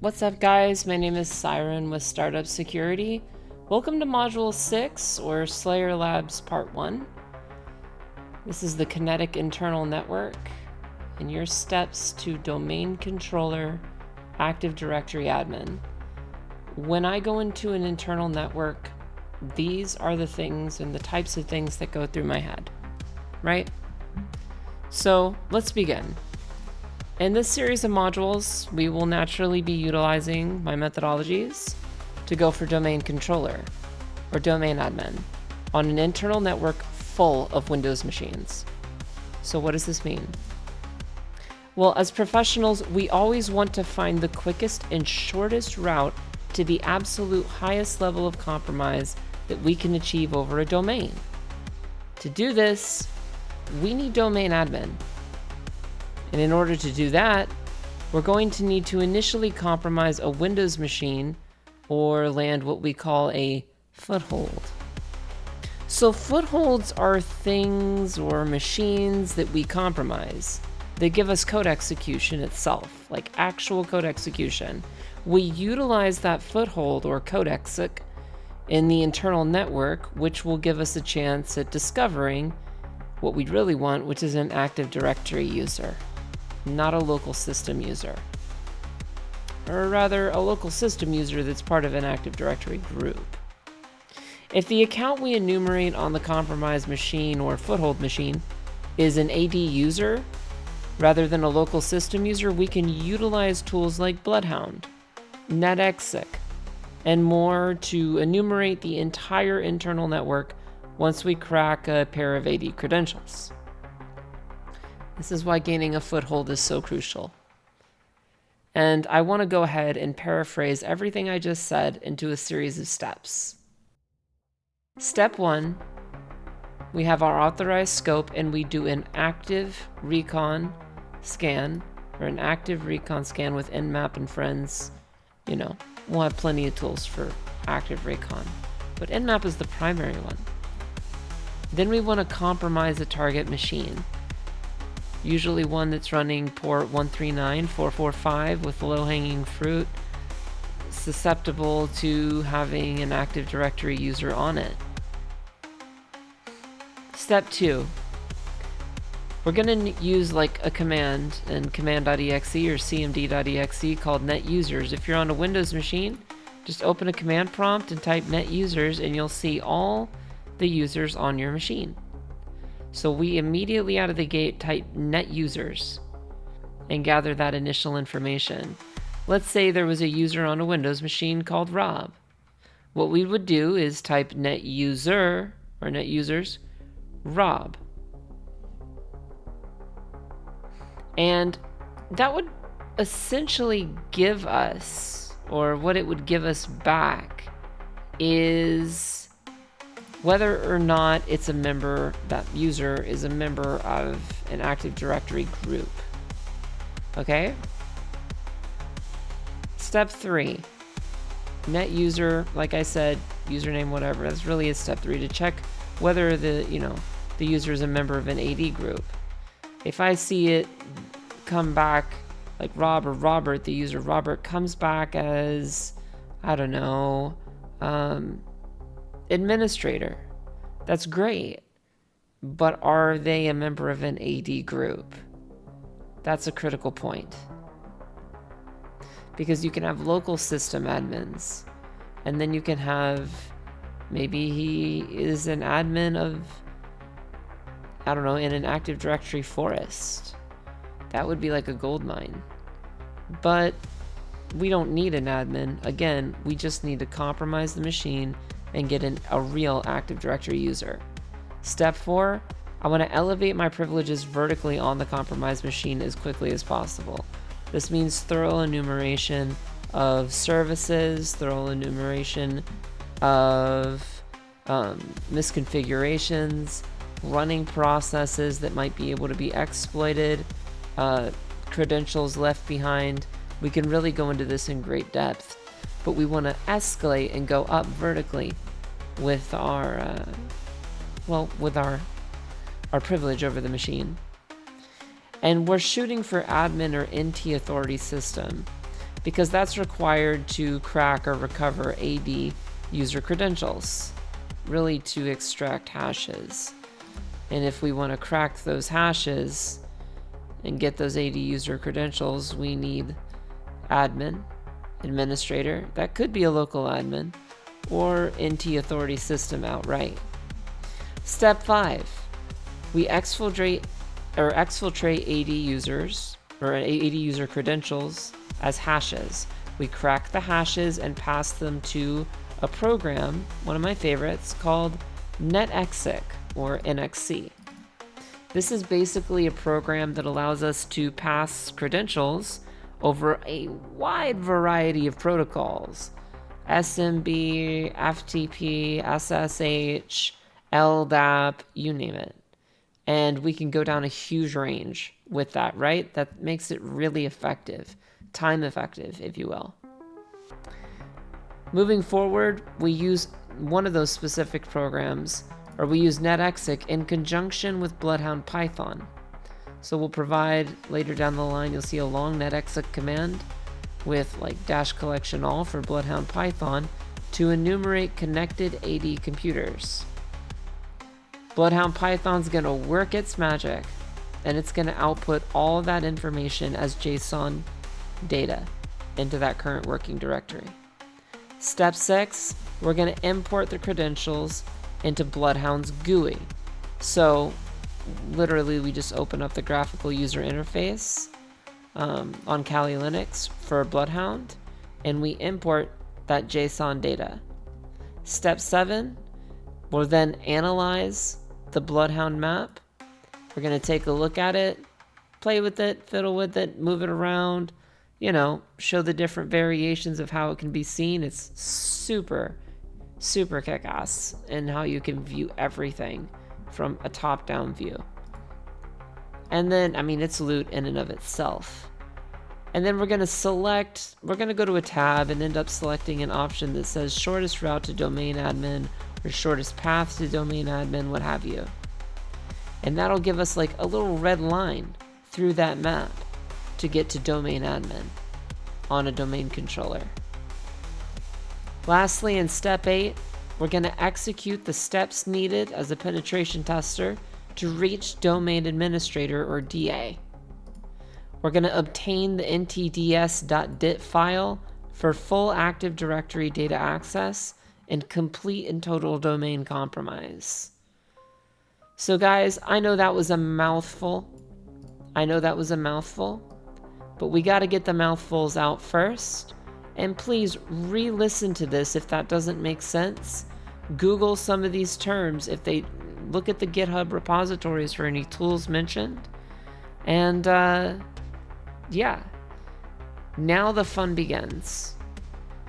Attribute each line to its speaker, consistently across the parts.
Speaker 1: What's up, guys? My name is Siren with Startup.Security. Welcome to Module 6, or Slayer Labs Part 1. This is the Kinetic internal network and your steps to domain controller Active Directory admin. When I go into an internal network, these are the things and the types of things that go through my head, right? So let's begin. In this series of modules, we will naturally be utilizing my methodologies to go for domain controller or domain admin on an internal network full of Windows machines. So what does this mean? Well, as professionals, we always want to find the quickest and shortest route to the absolute highest level of compromise that we can achieve over a domain. To do this, we need domain admin. And in order to do that, we're going to need to initially compromise a Windows machine or land what we call a foothold. So footholds are things or machines that we compromise. They give us code execution itself, like actual code execution. We utilize that foothold or code exec in the internal network, which will give us a chance at discovering what we really want, which is an Active Directory user, not a local system user. Or rather, a local system user that's part of an Active Directory group. If the account we enumerate on the compromised machine or foothold machine is an AD user, rather than a local system user, we can utilize tools like Bloodhound, netexec, and more to enumerate the entire internal network once we crack a pair of AD credentials. This is why gaining a foothold is so crucial. And I want to go ahead and paraphrase everything I just said into a series of steps. Step 1, we have our authorized scope and we do an active recon scan, or an active recon scan with Nmap and friends. You know, we'll have plenty of tools for active recon, but Nmap is the primary one. Then we want to compromise a target machine. Usually one that's running port 139.445 with low-hanging fruit, susceptible to having an Active Directory user on it. Step 2, we're going to use like a command in command.exe or cmd.exe called net users. If you're on a Windows machine, just open a command prompt and type net users and you'll see all the users on your machine. So we immediately out of the gate type net users and gather that initial information. Let's say there was a user on a Windows machine called Rob. What we would do is type net user or net users Rob. And that would essentially give us, or what it would give us back is whether or not it's a member, that user is a member of an Active Directory group. Okay? Step 3, net user, like I said, username, whatever. That's really is step 3 to check whether the user is a member of an AD group. If I see it come back like Rob or Robert, the user Robert comes back as, I don't know, administrator. That's great. But are they a member of an AD group? That's a critical point. Because you can have local system admins, and then you can have, maybe he is an admin of, I don't know, in an Active Directory forest. That would be like a gold mine. But we don't need an admin. Again, we just need to compromise the machine and get a real Active Directory user. Step 4, I want to elevate my privileges vertically on the compromised machine as quickly as possible. This means thorough enumeration of services, thorough enumeration of misconfigurations, running processes that might be able to be exploited, credentials left behind. We can really go into this in great depth, but we want to escalate and go up vertically with our privilege over the machine. And we're shooting for admin or NT authority system. because that's required to crack or recover AD user credentials, really to extract hashes. And if we want to crack those hashes and get those AD user credentials, we need admin, administrator, that could be a local admin, or NT authority system outright. Step 5, we exfiltrate AD users, or AD user credentials as hashes. We crack the hashes and pass them to a program, one of my favorites, called NetExec, or NXC. This is basically a program that allows us to pass credentials over a wide variety of protocols: SMB, FTP, SSH, LDAP, you name it. And we can go down a huge range with that, right? That makes it really effective, time effective, if you will. Moving forward, we use one of those specific programs, or we use NetExec in conjunction with Bloodhound Python. So we'll provide, later down the line, you'll see a long NetExec command with like --collection all for Bloodhound Python to enumerate connected AD computers. Bloodhound Python's going to work its magic, and it's going to output all of that information as JSON data into that current working directory. Step 6, we're going to import the credentials into Bloodhound's GUI. So literally we just open up the graphical user interface on Kali Linux for Bloodhound, and we import that JSON data. Step 7, we'll then analyze the Bloodhound map. We're going to take a look at it, play with it, fiddle with it, move it around, show the different variations of how it can be seen. It's super, super kick-ass in how you can view everything from a top-down view. And then, it's loot in and of itself. And then we're going to go to a tab and end up selecting an option that says shortest route to domain admin, or shortest path to domain admin, what have you. And that'll give us like a little red line through that map to get to domain admin on a domain controller. Lastly, in step 8, we're going to execute the steps needed as a penetration tester to reach domain administrator, or DA. We're going to obtain the ntds.dit file for full Active Directory data access and complete and total domain compromise. So guys, I know that was a mouthful. But we got to get the mouthfuls out first. And please re-listen to this if that doesn't make sense. Google some of these terms if they look at the GitHub repositories for any tools mentioned. And yeah, now the fun begins.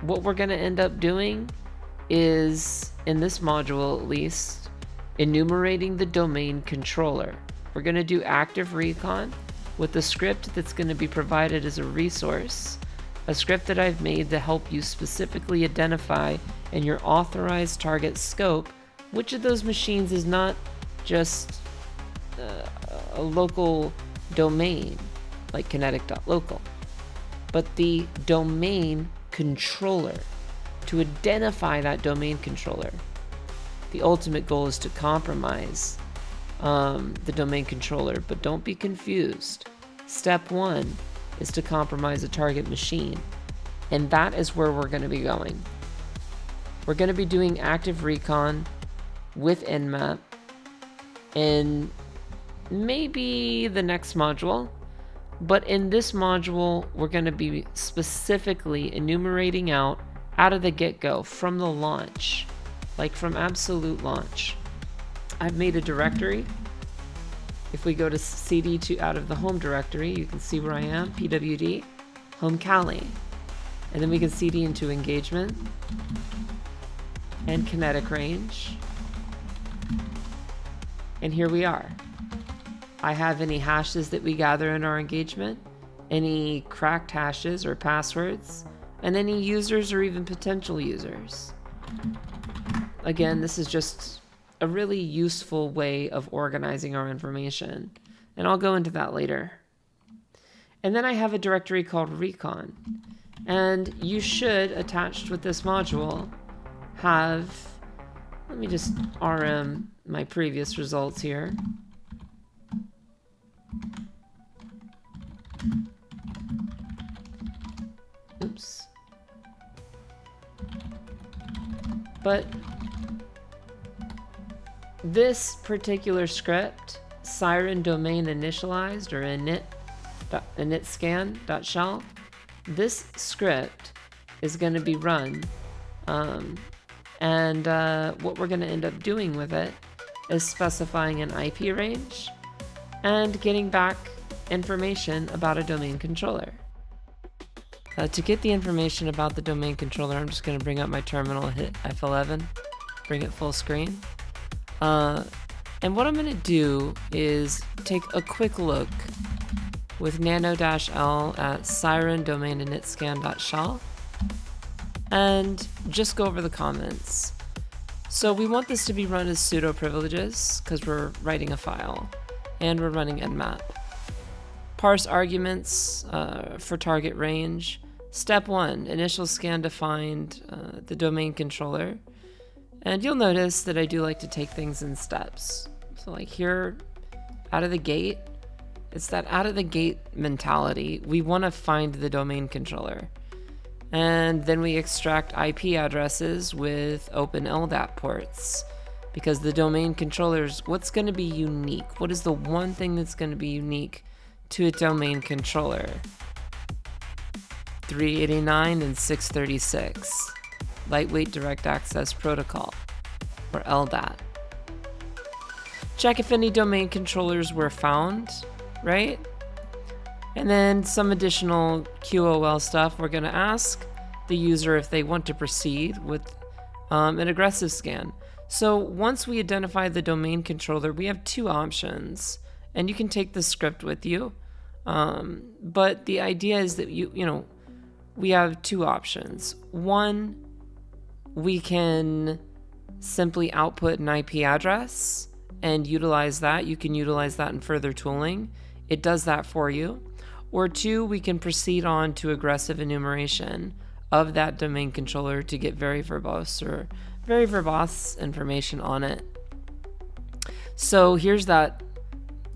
Speaker 1: What we're going to end up doing is, in this module at least, enumerating the domain controller. We're going to do active recon with the script that's going to be provided as a resource, a script that I've made to help you specifically identify in your authorized target scope which of those machines is not just a local domain like kinetic.local, but the domain controller. To identify that domain controller, the ultimate goal is to compromise the domain controller, but don't be confused. Step 1 is to compromise a target machine, and that is where we're going to be going. We're going to be doing active recon with Nmap in maybe the next module, but in this module we're going to be specifically enumerating out of the get-go, from the launch, like from absolute launch. I've made a directory. If we go to cd to out of the home directory, you can see where I am, pwd, home Kali. And then we can cd into engagement and kinetic range. And here we are. I have any hashes that we gather in our engagement, any cracked hashes or passwords, and any users or even potential users. Again, this is just a really useful way of organizing our information, and I'll go into that later. And then I have a directory called Recon, And you should, attached with this module, have, let me just RM my previous results here. Oops. But this particular script, siren domain initialized, or init.initscan.shell, this script is going to be run. And what we're going to end up doing with it is specifying an IP range and getting back information about a domain controller. To get the information about the domain controller, I'm just going to bring up my terminal, hit F11, bring it full screen. And what I'm going to do is take a quick look with nano-l at siren domain initscan.shell and just go over the comments. So we want this to be run as pseudo privileges because we're writing a file and we're running Nmap. Parse arguments for target range. Step 1, initial scan defined the domain controller. And you'll notice that I do like to take things in steps. So like here, out of the gate, it's that out of the gate mentality. We want to find the domain controller. And then we extract IP addresses with open LDAP ports. Because the domain controllers, what's going to be unique? What is the one thing that's going to be unique to a domain controller? 389 and 636. Lightweight Direct Access Protocol, or LDAP. Check if any domain controllers were found, right? And then some additional QOL stuff. We're going to ask the user if they want to proceed with an aggressive scan. So once we identify the domain controller, we have two options, and you can take the script with you. But the idea is that we have two options. One, we can simply output an IP address and utilize that. You can utilize that in further tooling. It does that for you. Or two, we can proceed on to aggressive enumeration of that domain controller to get very verbose information on it. So here's that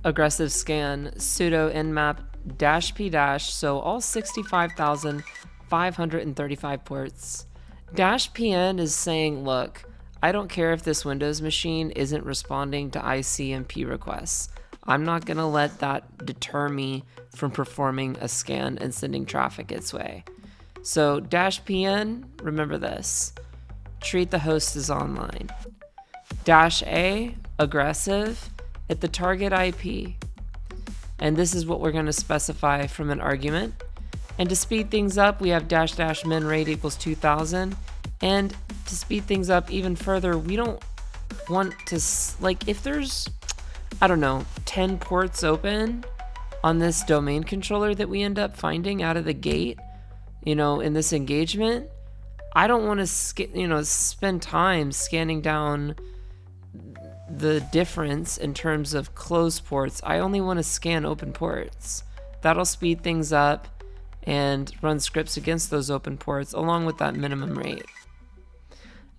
Speaker 1: aggressive scan, sudo nmap -p-, so all 65,535 ports. -pn is saying, look, I don't care if this Windows machine isn't responding to ICMP requests. I'm not going to let that deter me from performing a scan and sending traffic its way. So -pn, remember this, treat the host as online. -a, aggressive, at the target IP. And this is what we're going to specify from an argument. And to speed things up, we have --min rate equals 2000. And to speed things up even further, we don't want to, like, if there's, I don't know, 10 ports open on this domain controller that we end up finding out of the gate, in this engagement, I don't want to, spend time scanning down the difference in terms of closed ports. I only want to scan open ports. That'll speed things up and run scripts against those open ports along with that minimum rate.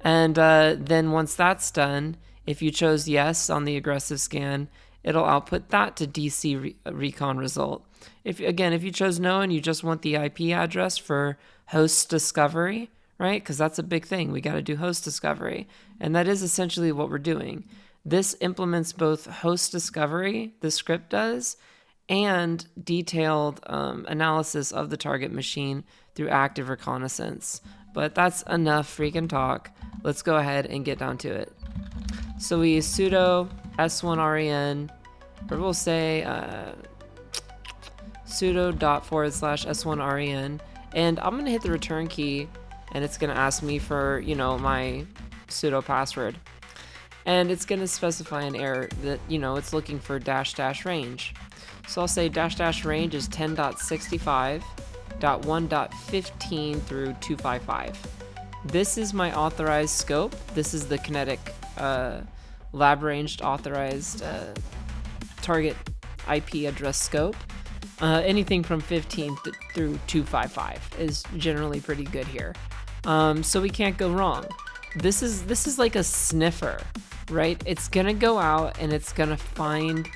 Speaker 1: And then once that's done, if you chose yes on the aggressive scan, it'll output that to DC Recon result. If you chose no and you just want the IP address for host discovery, right? Because that's a big thing. We got to do host discovery. And that is essentially what we're doing. This implements both host discovery, the script does, and detailed analysis of the target machine through active reconnaissance. But that's enough freaking talk. Let's go ahead and get down to it. So we use sudo s1ren, or we'll say sudo./s1ren, and I'm going to hit the return key, and it's going to ask me for, my sudo password. And it's going to specify an error that, it's looking for --range. So I'll say --range is 10.65.1.15 through 255. This is my authorized scope. This is the Kinetic lab ranged authorized target IP address scope. Anything from 15 through 255 is generally pretty good here. So we can't go wrong. This is like a sniffer, right? It's gonna go out and it's gonna find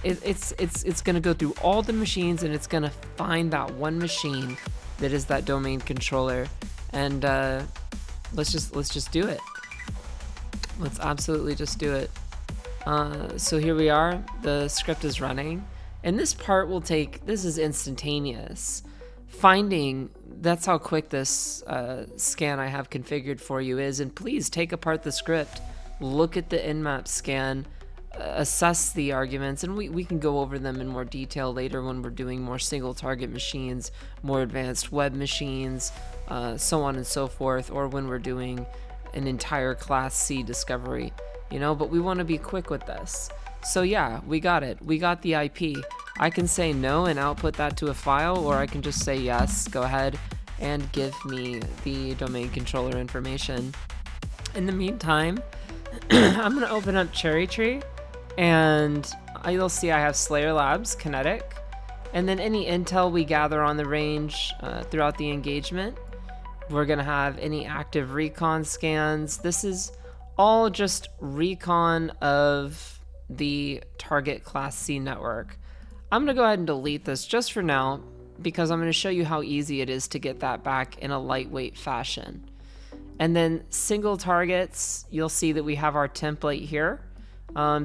Speaker 1: it's gonna go through all the machines and it's gonna find that one machine that is that domain controller, and let's just do it. Let's absolutely just do it. So here we are. The script is running, and this part will take. This is instantaneous. Finding, that's how quick this scan I have configured for you is. And please take apart the script, look at the Nmap scan, assess the arguments, and we can go over them in more detail later when we're doing more single target machines, more advanced web machines, so on and so forth, or when we're doing an entire class C discovery, you know, but we want to be quick with this. So yeah, we got it. We got the IP. I can say no and output that to a file, or I can just say yes, go ahead and give me the domain controller information. In the meantime, I'm going to open up Cherry Tree, and you'll see I have Slayer Labs, Kinetic, and then any intel we gather on the range throughout the engagement. We're going to have any active Recon scans. This is all just Recon of the target Class C network. I'm going to go ahead and delete this just for now, because I'm going to show you how easy it is to get that back in a lightweight fashion. And then single targets, you'll see that we have our template here.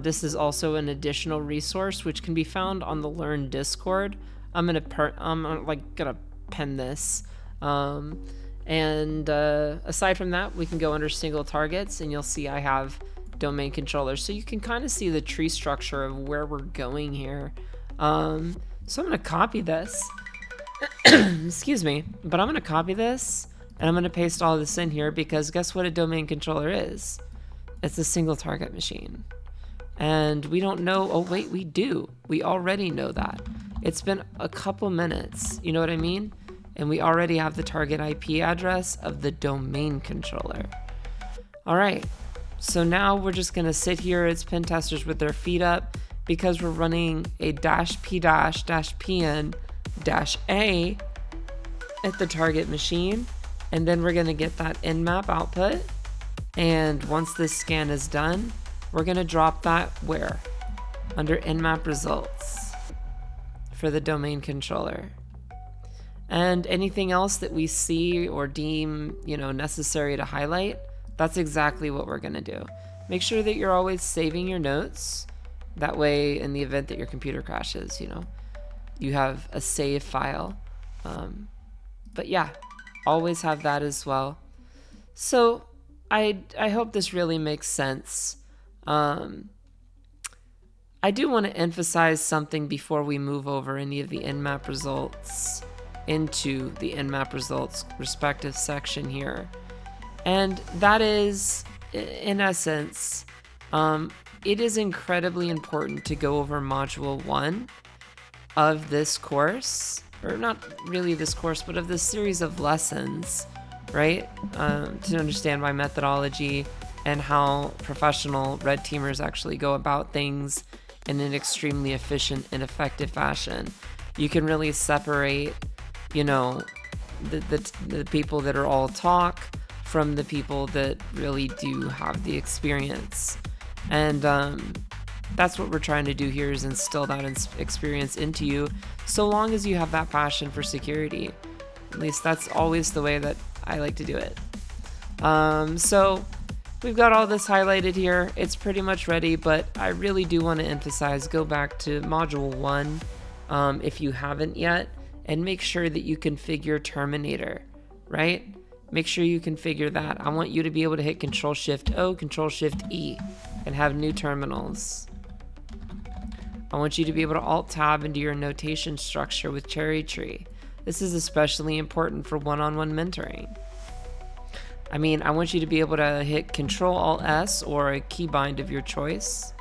Speaker 1: This is also an additional resource which can be found on the Learn Discord. I'm gonna pen this. Aside from that, we can go under single targets, and you'll see I have domain controllers, so you can kind of see the tree structure of where we're going here. So I'm gonna copy this. Excuse me, but I'm gonna copy this and I'm gonna paste all this in here, because guess what a domain controller is? It's a single target machine. And we don't know, oh wait, we do. We already know that. It's been a couple minutes, you know what I mean? And we already have the target IP address of the domain controller. All right, so now we're just gonna sit here as pen testers with their feet up, because we're running a -p-pn-a at the target machine. And then we're gonna get that Nmap output. And once this scan is done, we're gonna drop that where? Under Nmap results for the domain controller. And anything else that we see or deem, you know, necessary to highlight, that's exactly what we're gonna do. Make sure that you're always saving your notes. That way, in the event that your computer crashes, you know, you have a save file. But yeah, always have that as well. So I hope this really makes sense. I do want to emphasize something before we move over any of the Nmap results into the Nmap results respective section here. And that is, in essence, it is incredibly important to go over Module 1 of this course, or not really this course, but of this series of lessons, right? To understand my methodology and how professional red teamers actually go about things in an extremely efficient and effective fashion. You can really separate, you know, the people that are all talk from the people that really do have the experience. And that's what we're trying to do here, is instill that experience into you, so long as you have that passion for security. At least that's always the way that I like to do it. So we've got all this highlighted here. It's pretty much ready, but I really do want to emphasize, go back to Module 1 if you haven't yet, and make sure that you configure Terminator, right? Make sure you configure that. I want you to be able to hit Control-Shift-O, Control-Shift-E, and have new terminals. I want you to be able to Alt-Tab into your notation structure with Cherry Tree. This is especially important for one-on-one mentoring. I mean, I want you to be able to hit Control-Alt-S or a keybind of your choice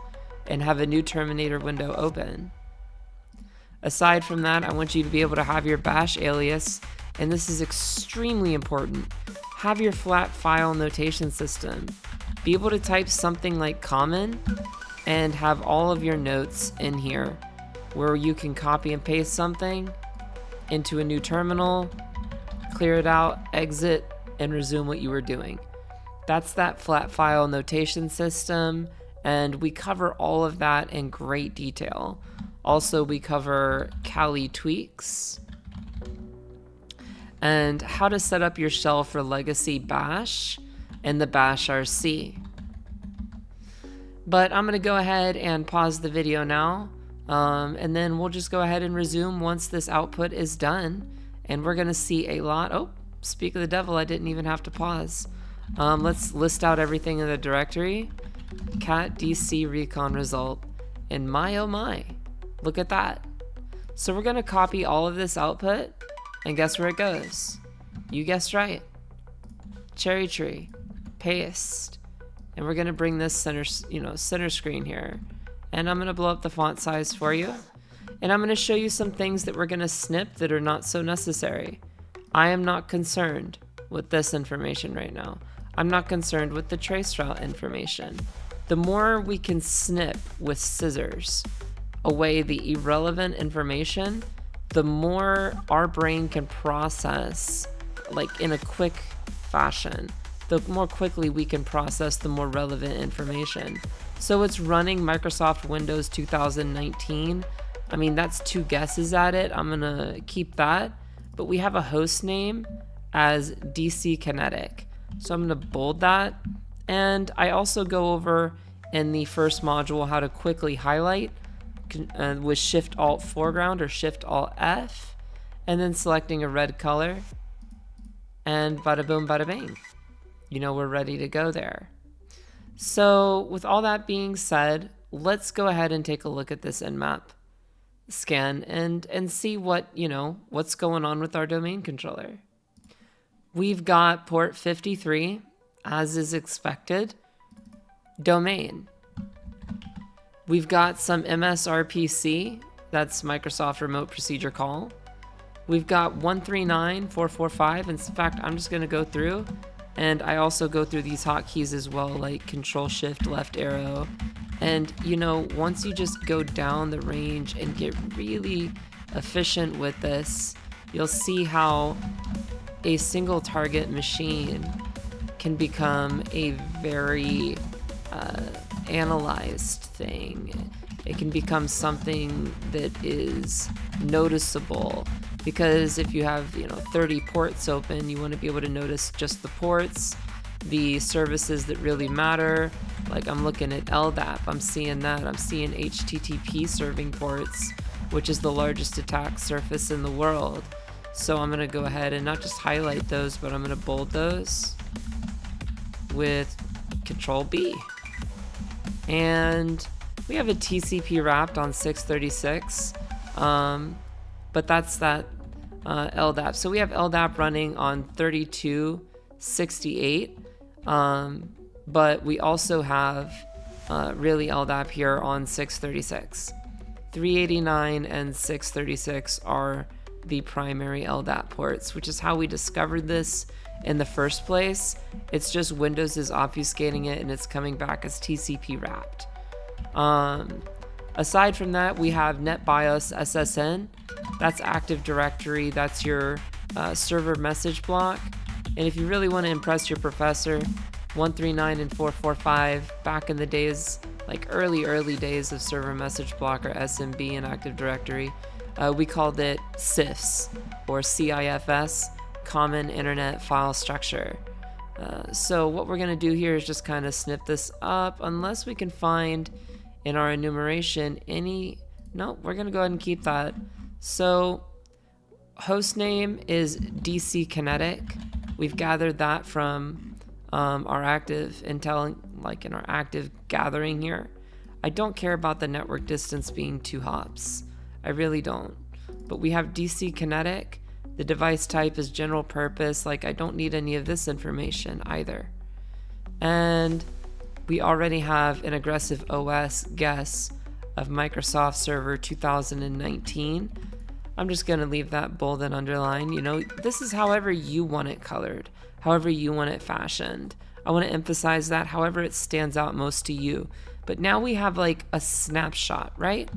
Speaker 1: and have a new Terminator window open. Aside from that, I want you to be able to have your bash alias, and this is extremely important. Have your flat file notation system. Be able to type something like common and have all of your notes in here where you can copy and paste something into a new terminal, clear it out, exit, and resume what you were doing. That's that flat file notation system, and we cover all of that in great detail. Also, we cover Kali tweaks and how to set up your shell for legacy bash and the bash RC. But I'm going to go ahead and pause the video now, and then we'll just go ahead and resume once this output is done. And we're going to see a lot. Oh, speak of the devil, I didn't even have to pause. Let's list out everything in the directory. Cat DC Recon result. And my oh my, look at that. So we're going to copy all of this output, and guess where it goes? You guessed right. Cherry tree. Paste. And we're going to bring this center screen here. And I'm going to blow up the font size for you. And I'm going to show you some things that we're going to snip that are not so necessary. I am not concerned with this information right now. I'm not concerned with the trace route information. The more we can snip with scissors away the irrelevant information, the more our brain can process, like in a quick fashion. The more quickly we can process the more relevant information. So it's running Microsoft Windows 2019. I mean, that's 2 guesses at it. I'm gonna keep that. But we have a host name as DC Kinetic. So I'm gonna bold that. And I also go over in the first module how to quickly highlight with Shift Alt foreground or Shift Alt F, and then selecting a red color. And bada boom, bada bang. You know, we're ready to go there. So with all that being said, let's go ahead and take a look at this Nmap scan and see what, what's going on with our domain controller. We've got port 53, as is expected, domain. We've got some MSRPC, that's Microsoft Remote Procedure Call. We've got 139.445, in fact, I'm just gonna go through. And I also go through these hotkeys as well, like Control Shift left arrow. And once you just go down the range and get really efficient with this, you'll see how a single target machine can become a very analyzed thing. It can become something that is noticeable. Because if you have 30 ports open, you want to be able to notice just the ports, the services that really matter. Like I'm looking at LDAP, I'm seeing that. I'm seeing HTTP serving ports, which is the largest attack surface in the world. So I'm going to go ahead and not just highlight those, but I'm going to bold those with Control B. And we have a TCP wrapped on 636, but that's that LDAP. So we have LDAP running on 3268, but we also have really LDAP here on 636. 389 and 636 are the primary LDAP ports, which is how we discovered this in the first place. It's just Windows is obfuscating it and it's coming back as TCP wrapped. Aside from that, we have NetBIOS SSN. That's Active Directory. That's your server message block. And if you really want to impress your professor, 139 and 445, back in the days, like early days of server message block or SMB in Active Directory, we called it CIFS or CIFS, Common Internet File Structure. So what we're going to do here is just kind of snip this up, unless we can find in our enumeration no, we're going to go ahead and keep that. So host name is DC Kinetic. We've gathered that from our active intel, like in our active gathering here. I don't care about the network distance being 2 hops. I really don't. But we have DC Kinetic. The device type is general purpose. Like I don't need any of this information either. And we already have an aggressive OS guess of Microsoft Server 2019. I'm just going to leave that bold and underlined. This is however you want it colored, however you want it fashioned. I want to emphasize that however it stands out most to you. But now we have like a snapshot, right?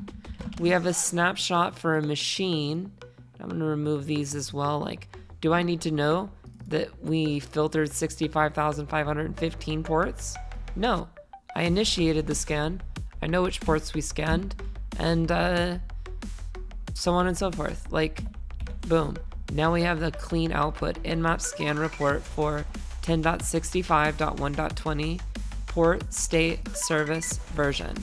Speaker 1: We have a snapshot for a machine. I'm going to remove these as well. Like, do I need to know that we filtered 65,515 ports? No. I initiated the scan. I know which ports we scanned, and so on and so forth. Like, boom. Now we have the clean output Nmap scan report for 10.65.1.20 port state service version.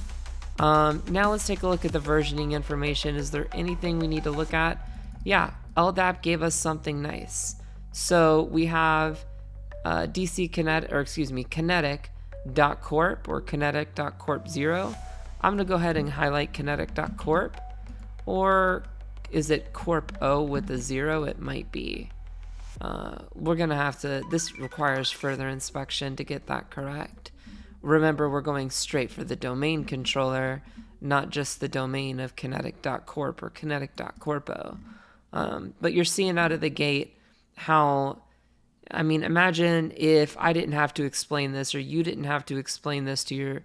Speaker 1: Now let's take a look at the versioning information. Is there anything we need to look at? Yeah, LDAP gave us something nice. So we have Kinetic.corp or Kinetic.corp0. I'm going to go ahead and highlight Kinetic.corp, or is it Corp O with a 0? It might be. We're going to have to, this requires further inspection to get that correct. Remember, we're going straight for the domain controller, not just the domain of Kinetic.corp or Kinetic.corpo. But you're seeing out of the gate how, I mean, imagine if I didn't have to explain this, or you didn't have to explain this to your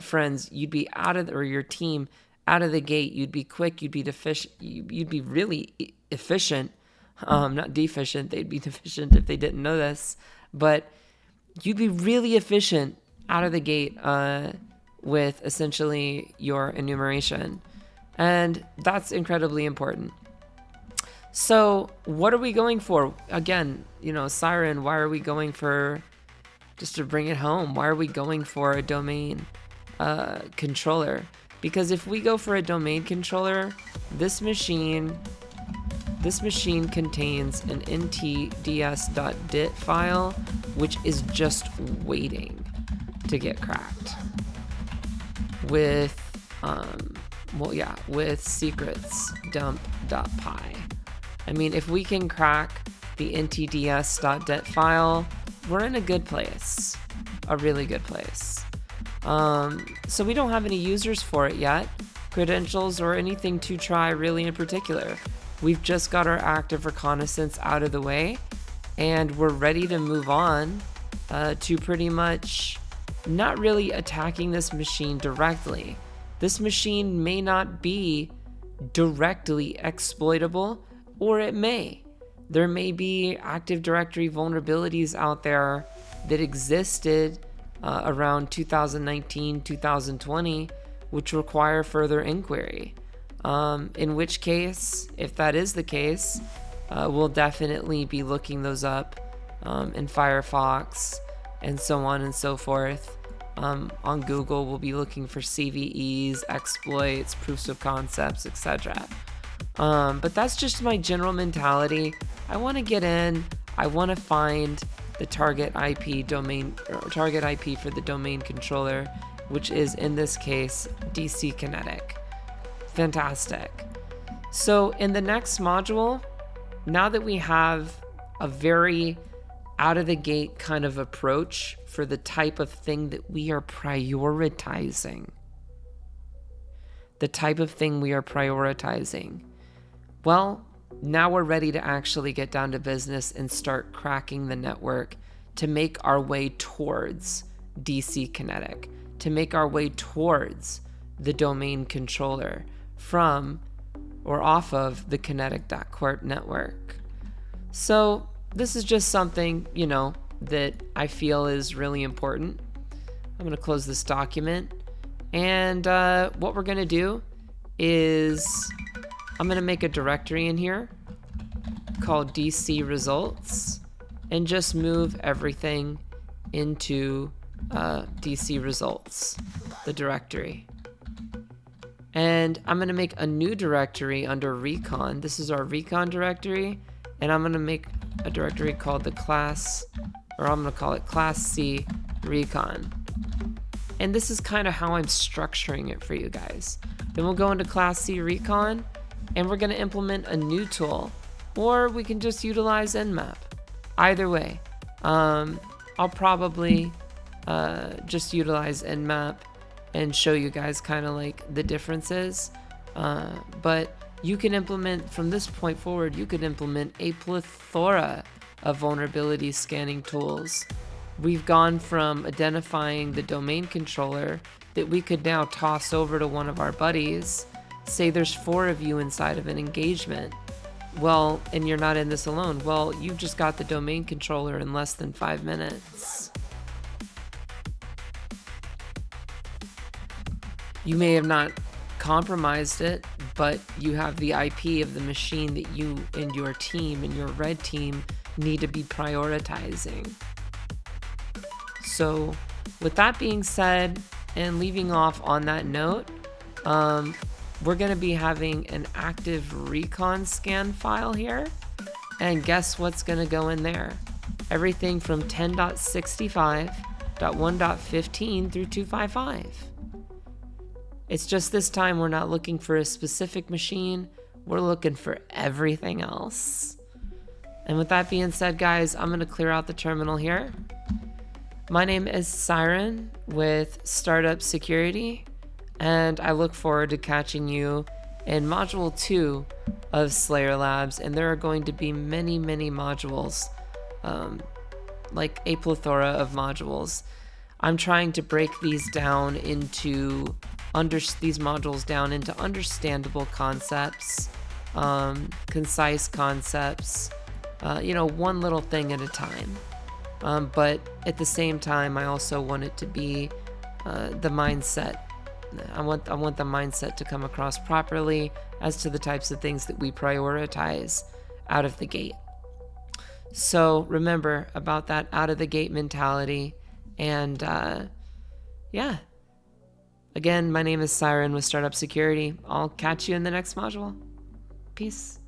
Speaker 1: friends. You'd be or your team out of the gate. You'd be quick. You'd be you'd be really efficient. Not deficient. They'd be deficient if they didn't know this. But you'd be really efficient out of the gate with essentially your enumeration. And that's incredibly important. So what are we going for? Again, you know, Siren, why are we going for, just to bring it home, why are we going for a domain controller? Because if we go for a domain controller, this machine contains an ntds.dit file, which is just waiting to get cracked with, with secrets dump.py. I mean, if we can crack the ntds.dit file, we're in a good place, a really good place. So we don't have any users for it yet, credentials or anything to try really in particular. We've just got our active reconnaissance out of the way, and we're ready to move on to pretty much not really attacking this machine directly. This machine may not be directly exploitable, or it may. There may be Active Directory vulnerabilities out there that existed around 2019, 2020, which require further inquiry. In which case, if that is the case, we'll definitely be looking those up in Firefox and so on and so forth. On Google, we'll be looking for CVEs, exploits, proofs of concepts, etc. But that's just my general mentality. I want to get in. I want to find the target IP domain, or target IP for the domain controller, which is in this case DC Kinetic. Fantastic. So in the next module, now that we have a very out of the gate kind of approach for the type of thing that we are prioritizing, well, now we're ready to actually get down to business and start cracking the network to make our way towards DC Kinetic, to make our way towards the domain controller from or off of the Kinetic.corp network. So this is just something, you know, that I feel is really important. I'm going to close this document, and what we're going to do is I'm going to make a directory in here called DC results and just move everything into DC results, the directory. And I'm going to make a new directory under Recon. This is our Recon directory, and I'm going to make a directory called the class, or I'm going to call it Class C Recon. And this is kind of how I'm structuring it for you guys. Then we'll go into Class C Recon, and we're going to implement a new tool, or we can just utilize Nmap. Either way, I'll probably just utilize Nmap and show you guys kind of like the differences. But you can implement, from this point forward, you could implement a plethora of vulnerability scanning tools. We've gone from identifying the domain controller that we could now toss over to one of our buddies, say there's 4 of you inside of an engagement. Well, and you're not in this alone. Well, you've just got the domain controller in less than 5 minutes. You may have not compromised it, but you have the IP of the machine that you and your team and your red team need to be prioritizing. So with that being said, and leaving off on that note, we're going to be having an active Recon scan file here. And guess what's going to go in there? Everything from 10.65.1.15 through 255. It's just this time we're not looking for a specific machine. We're looking for everything else. And with that being said, guys, I'm going to clear out the terminal here. My name is Siren with Startup.Security, and I look forward to catching you in Module 2 of Slayer Labs. And there are going to be many, many modules, like a plethora of modules. I'm trying to break these down into these modules down into understandable concepts, concise concepts, one little thing at a time. But at the same time, I also want it to be the mindset. I want the mindset to come across properly as to the types of things that we prioritize out of the gate. So remember about that out of the gate mentality. And yeah. Again, my name is Siren with Startup Security. I'll catch you in the next module. Peace.